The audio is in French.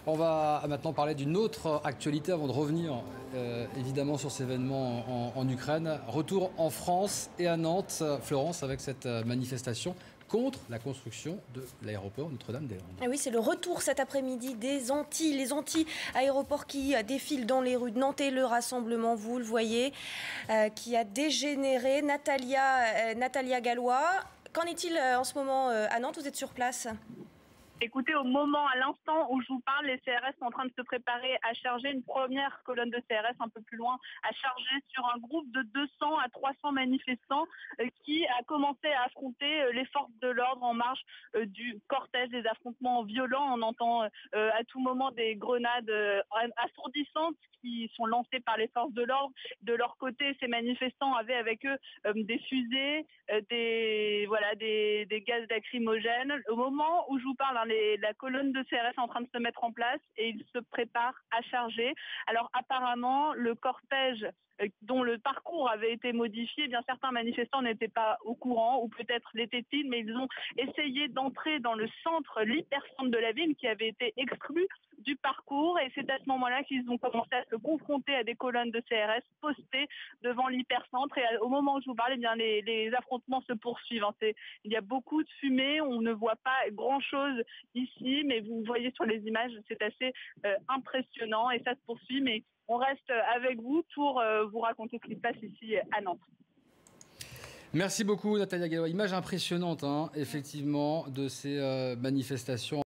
On va maintenant parler d'une autre actualité avant de revenir évidemment sur ces événements en Ukraine. Retour en France et à Nantes, Florence, avec cette manifestation contre la construction de l'aéroport Notre-Dame-des-Landes. Et oui, c'est le retour cet après-midi des Antilles, les anti-aéroports qui défilent dans les rues de Nantes et le rassemblement, vous le voyez, qui a dégénéré. Natalia Gallois, qu'en est-il en ce moment à Nantes? Vous êtes sur place? Écoutez, au moment, à l'instant où je vous parle, les CRS sont en train de se préparer à charger une première colonne de CRS un peu plus loin, à charger sur un groupe de 200 à 300 manifestants qui a commencé à affronter les forces de l'ordre en marge du cortège, des affrontements violents. On entend à tout moment des grenades assourdissantes qui sont lancées par les forces de l'ordre. De leur côté, ces manifestants avaient avec eux des fusées, des gaz lacrymogènes. Au moment où je vous parle, la colonne de CRS est en train de se mettre en place et ils se préparent à charger. Alors apparemment, le cortège dont le parcours avait été modifié, eh bien certains manifestants n'étaient pas au courant, ou peut-être l'étaient-ils, mais ils ont essayé d'entrer dans le centre, l'hypercentre de la ville, qui avait été exclu du parcours, et c'est à ce moment-là qu'ils ont commencé à se confronter à des colonnes de CRS postées devant l'hypercentre, et au moment où je vous parlais, eh bien les affrontements se poursuivent. Il y a beaucoup de fumée, on ne voit pas grand-chose ici, mais vous voyez sur les images, c'est assez impressionnant, et ça se poursuit, mais on reste avec vous pour vous raconter ce qui se passe ici à Nantes. Merci beaucoup Natalia Gallois. Image impressionnante, effectivement, de ces manifestations.